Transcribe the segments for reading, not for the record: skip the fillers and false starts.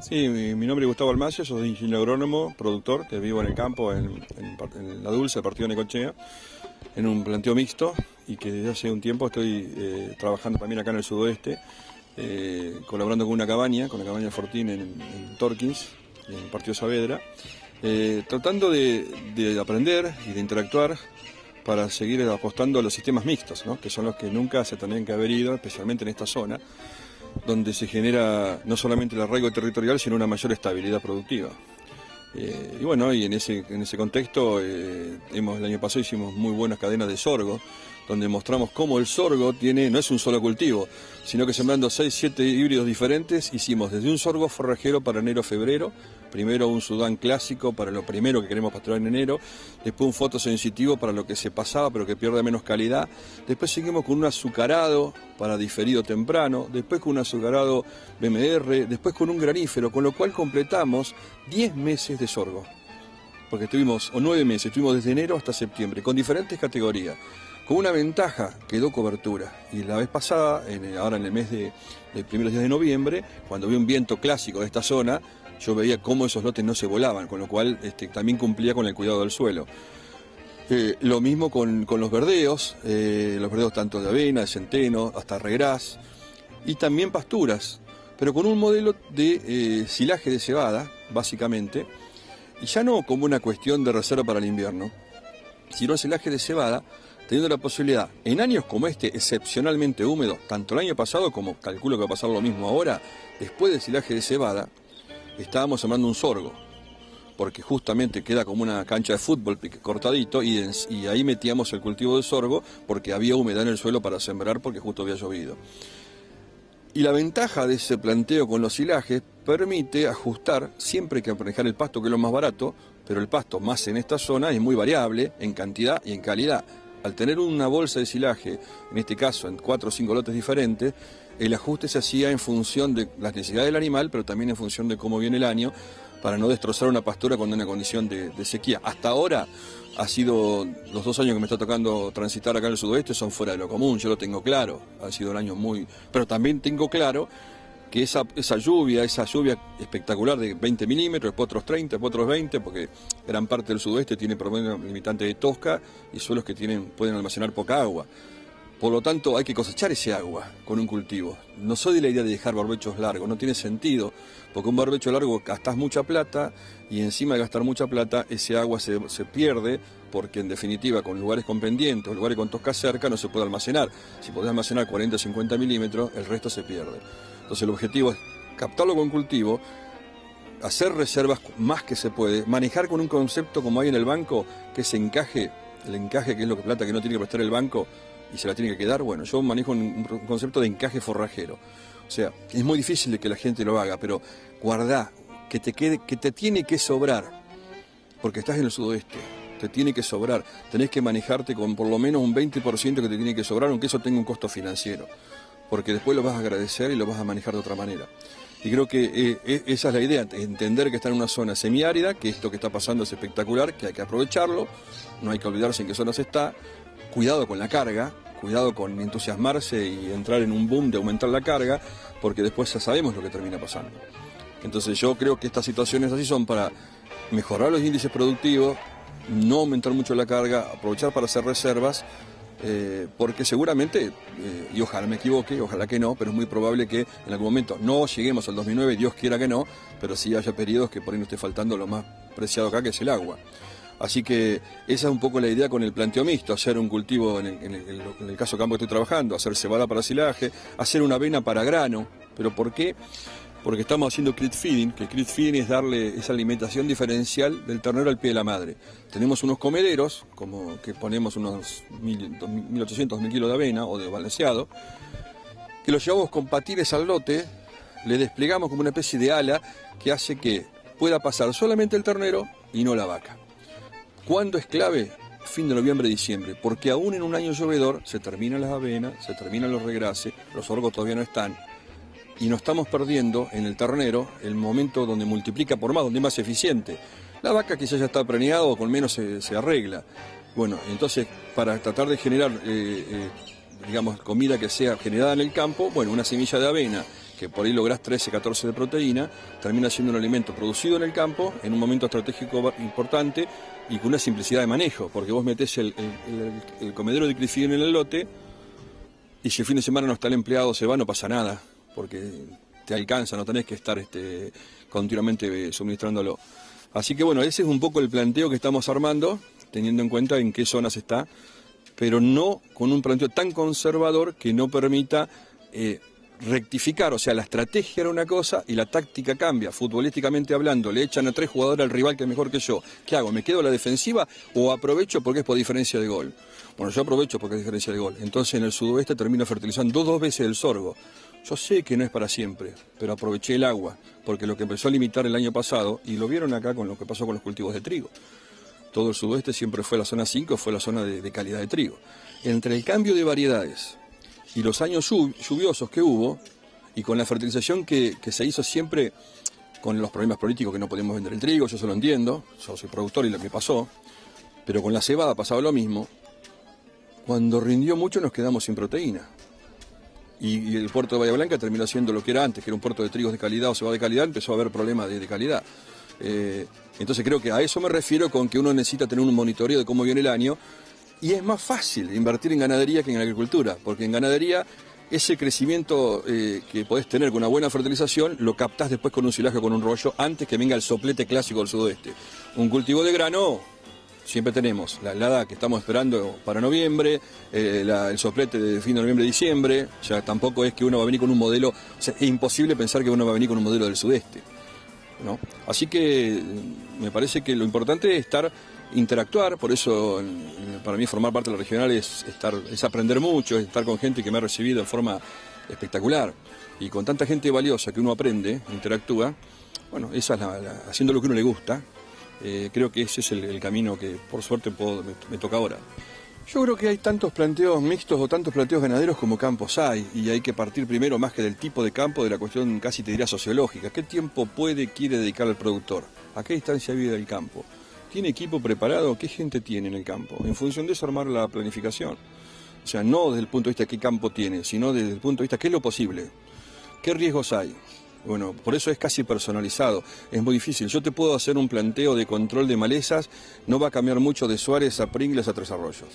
Sí, mi nombre es Gustavo Almacio, soy ingeniero agrónomo, productor, que vivo en el campo, en La Dulce, partido de Necochea, en un planteo mixto y que desde hace un tiempo estoy trabajando también acá en el sudoeste, colaborando con una cabaña, con la cabaña Fortín en Torkins, en el partido Saavedra, tratando de aprender y de interactuar para seguir apostando a los sistemas mixtos, ¿no? Que son los que nunca se tendrían que haber ido, especialmente en esta zona, donde se genera no solamente el arraigo territorial, sino una mayor estabilidad productiva. Y bueno, y en ese contexto, el año pasado hicimos muy buenas cadenas de sorgo, donde mostramos cómo el sorgo no es un solo cultivo, sino que sembrando 6, 7 híbridos diferentes, hicimos desde un sorgo forrajero para enero-febrero, primero un Sudán clásico para lo primero que queremos pasturar en enero, después un fotosensitivo para lo que se pasaba pero que pierde menos calidad, después seguimos con un azucarado para diferido temprano, después con un azucarado BMR, después con un granífero, con lo cual completamos 10 meses de sorgo, porque estuvimos, o 9 meses, estuvimos desde enero hasta septiembre, con diferentes categorías. Con una ventaja, quedó cobertura. Y la vez pasada, ahora en el mes de primeros días de noviembre, cuando vi un viento clásico de esta zona, yo veía cómo esos lotes no se volaban, con lo cual también cumplía con el cuidado del suelo. Lo mismo con los verdeos tanto de avena, de centeno, hasta regras, y también pasturas, pero con un modelo de silaje de cebada, básicamente, y ya no como una cuestión de reserva para el invierno, sino silaje de cebada, teniendo la posibilidad, en años como este, excepcionalmente húmedos, tanto el año pasado como calculo que va a pasar lo mismo ahora, después del silaje de cebada, estábamos sembrando un sorgo, porque justamente queda como una cancha de fútbol cortadito y ahí metíamos el cultivo de sorgo porque había humedad en el suelo para sembrar porque justo había llovido. Y la ventaja de ese planteo con los silajes permite ajustar, siempre hay que manejar el pasto, que es lo más barato, pero el pasto más en esta zona es muy variable en cantidad y en calidad. Al tener una bolsa de silaje, en este caso en 4 o 5 lotes diferentes, el ajuste se hacía en función de las necesidades del animal, pero también en función de cómo viene el año, para no destrozar una pastura cuando hay una condición de sequía. Hasta ahora los 2 años que me está tocando transitar acá en el sudoeste son fuera de lo común, yo lo tengo claro, ha sido un año muy... Pero también tengo claro que esa lluvia espectacular de 20 milímetros, después otros 30, después otros 20, porque gran parte del sudoeste tiene problemas limitantes de tosca y suelos que pueden almacenar poca agua. Por lo tanto, hay que cosechar ese agua con un cultivo. No soy de la idea de dejar barbechos largos, no tiene sentido, porque un barbecho largo gastás mucha plata y encima de gastar mucha plata, ese agua se pierde, porque en definitiva con lugares con pendientes o lugares con tosca cerca no se puede almacenar. Si podés almacenar 40 o 50 milímetros, el resto se pierde. Entonces el objetivo es captarlo con cultivo, hacer reservas más que se puede, manejar con un concepto como hay en el banco, que es el encaje que es lo que plata que no tiene que prestar el banco y se la tiene que quedar. Bueno, yo manejo un concepto de encaje forrajero. O sea, es muy difícil de que la gente lo haga, pero guardá, que te tiene que sobrar, porque estás en el sudoeste, te tiene que sobrar, tenés que manejarte con por lo menos un 20% que te tiene que sobrar, aunque eso tenga un costo financiero, porque después lo vas a agradecer y lo vas a manejar de otra manera. Y creo que esa es la idea, entender que está en una zona semiárida, que esto que está pasando es espectacular, que hay que aprovecharlo, no hay que olvidarse en qué zonas está, cuidado con la carga, cuidado con entusiasmarse y entrar en un boom de aumentar la carga, porque después ya sabemos lo que termina pasando. Entonces yo creo que estas situaciones así son para mejorar los índices productivos, no aumentar mucho la carga, aprovechar para hacer reservas, porque seguramente, y ojalá me equivoque, ojalá que no, pero es muy probable que en algún momento no lleguemos al 2009, Dios quiera que no, pero sí haya periodos que por ahí no esté faltando lo más preciado acá, que es el agua. Así que esa es un poco la idea con el planteo mixto, hacer un cultivo, en el caso campo que estoy trabajando, hacer cebada para silaje, hacer una avena para grano. ¿Pero por qué? Porque estamos haciendo crit feeding, que crit feeding es darle esa alimentación diferencial del ternero al pie de la madre. Tenemos unos comederos, como que ponemos unos 1.800, 1.000 kilos de avena o de balanceado, que los llevamos compatibles al lote, le desplegamos como una especie de ala que hace que pueda pasar solamente el ternero y no la vaca. ¿Cuándo es clave? Fin de noviembre, diciembre, porque aún en un año llovedor se terminan las avenas, se terminan los regrases, los sorgos todavía no están, y nos estamos perdiendo en el ternero el momento donde multiplica por más, donde es más eficiente. La vaca quizás ya está preñada o con menos se arregla. Bueno, entonces para tratar de generar, comida que sea generada en el campo, bueno, una semilla de avena que por ahí lográs 13, 14 de proteína, termina siendo un alimento producido en el campo, en un momento estratégico importante y con una simplicidad de manejo, porque vos metés el comedero de Clifidén en el lote y si el fin de semana no está el empleado, se va, no pasa nada, porque te alcanza, no tenés que estar continuamente suministrándolo. Así que bueno, ese es un poco el planteo que estamos armando, teniendo en cuenta en qué zonas está, pero no con un planteo tan conservador que no permita rectificar. O sea, la estrategia era una cosa y la táctica cambia. Futbolísticamente hablando, le echan a 3 jugadores al rival que es mejor que yo. ¿Qué hago? ¿Me quedo a la defensiva o aprovecho porque es por diferencia de gol? Bueno, yo aprovecho porque es diferencia de gol. Entonces en el sudoeste termino fertilizando 2 veces el sorgo. Yo sé que no es para siempre, pero aproveché el agua, porque lo que empezó a limitar el año pasado, y lo vieron acá con lo que pasó con los cultivos de trigo. Todo el sudoeste siempre fue la zona 5, fue la zona de calidad de trigo. Entre el cambio de variedades y los años lluviosos que hubo, y con la fertilización que se hizo siempre con los problemas políticos que no podíamos vender el trigo, yo se lo entiendo, yo soy productor y lo que pasó, pero con la cebada pasaba lo mismo. Cuando rindió mucho nos quedamos sin proteína. Y el puerto de Bahía Blanca terminó siendo lo que era antes, que era un puerto de trigos de calidad o cebada de calidad, empezó a haber problemas de calidad. Entonces creo que a eso me refiero con que uno necesita tener un monitoreo de cómo viene el año, y es más fácil invertir en ganadería que en agricultura, porque en ganadería ese crecimiento que podés tener con una buena fertilización lo captás después con un silaje o con un rollo antes que venga el soplete clásico del sudoeste. Un cultivo de grano siempre tenemos la helada que estamos esperando para noviembre, el soplete de fin de noviembre, diciembre. O sea, tampoco es que uno va a venir con un modelo, o sea, es imposible pensar que uno va a venir con un modelo del sudeste, ¿no? Así que me parece que lo importante es interactuar, por eso para mí formar parte de la regional es aprender mucho, es estar con gente que me ha recibido de forma espectacular y con tanta gente valiosa que uno aprende, interactúa. Bueno, esa es haciendo lo que uno le gusta. Creo que ese es el camino que por suerte me toca ahora. Yo creo que hay tantos planteos mixtos o tantos planteos ganaderos como campos hay, y hay que partir primero más que del tipo de campo, de la cuestión casi te diría sociológica. ¿Qué tiempo quiere dedicar al productor? ¿A qué distancia vive del campo? ¿Tiene equipo preparado? ¿Qué gente tiene en el campo? En función de eso armar la planificación. O sea, no desde el punto de vista de qué campo tiene, sino desde el punto de vista qué es lo posible, qué riesgos hay. Bueno, por eso es casi personalizado, es muy difícil. Yo te puedo hacer un planteo de control de malezas, no va a cambiar mucho de Suárez a Pringles a Tres Arroyos.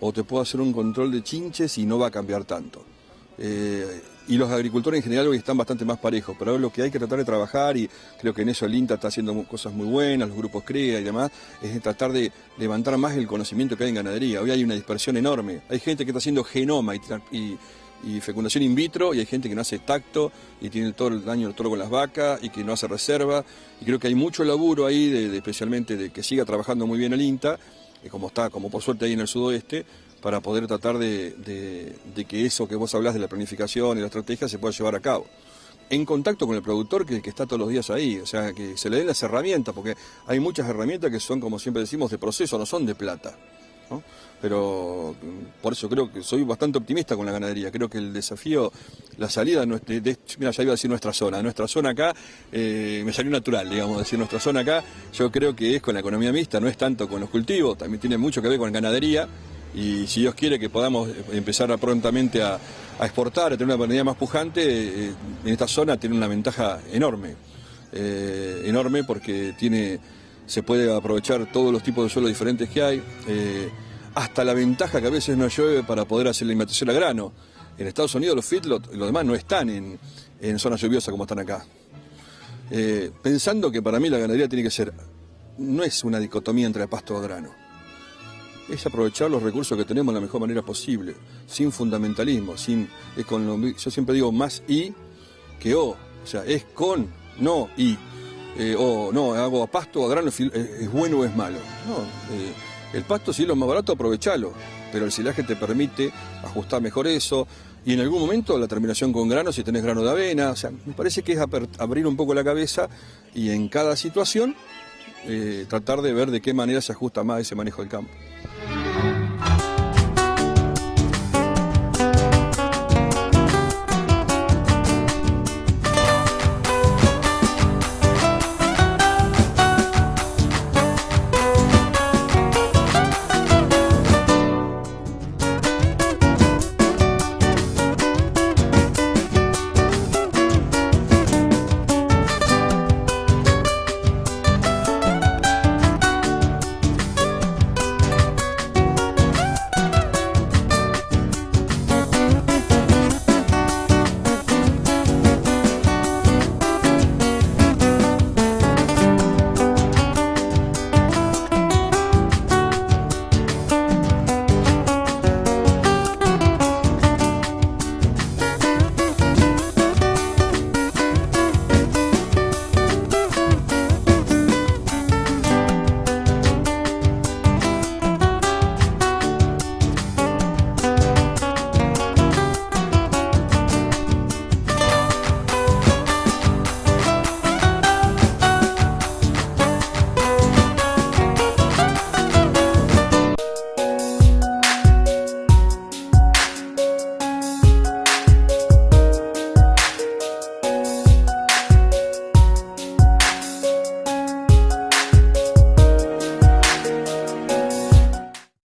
O te puedo hacer un control de chinches y no va a cambiar tanto. Y los agricultores en general hoy están bastante más parejos, pero lo que hay que tratar de trabajar, y creo que en eso el INTA está haciendo cosas muy buenas, los grupos CREA y demás, es tratar de levantar más el conocimiento que hay en ganadería. Hoy hay una dispersión enorme, hay gente que está haciendo genoma y fecundación in vitro, y hay gente que no hace tacto y tiene todo el daño del toro con las vacas y que no hace reserva, y creo que hay mucho laburo ahí, especialmente de que siga trabajando muy bien el INTA, como por suerte ahí en el sudoeste, para poder tratar de que eso que vos hablás de la planificación y la estrategia se pueda llevar a cabo. En contacto con el productor que está todos los días ahí, o sea, que se le den las herramientas, porque hay muchas herramientas que son, como siempre decimos, de proceso, no son de plata, ¿no? Pero por eso creo que soy bastante optimista con la ganadería. Creo que el desafío, la salida, mira, ya iba a decir nuestra zona acá, me salió natural, digamos, decir nuestra zona acá, yo creo que es con la economía mixta, no es tanto con los cultivos, también tiene mucho que ver con ganadería, y si Dios quiere que podamos empezar prontamente a exportar, a tener una ganadería más pujante, en esta zona tiene una ventaja enorme, enorme porque se puede aprovechar todos los tipos de suelos diferentes que hay, hasta la ventaja que a veces no llueve para poder hacer la alimentación a grano. En Estados Unidos los feedlots, los demás no están en zonas lluviosas como están acá. Pensando que para mí la ganadería tiene que ser, no es una dicotomía entre pasto o grano, es aprovechar los recursos que tenemos de la mejor manera posible, sin fundamentalismo, yo siempre digo más y que o sea, es con, no y, o no, hago a pasto o a grano, es bueno o es malo. No, el pasto, si es lo más barato, aprovechalo, pero el silaje te permite ajustar mejor eso, y en algún momento la terminación con grano, si tenés grano de avena. O sea, me parece que es abrir un poco la cabeza y en cada situación tratar de ver de qué manera se ajusta más ese manejo del campo.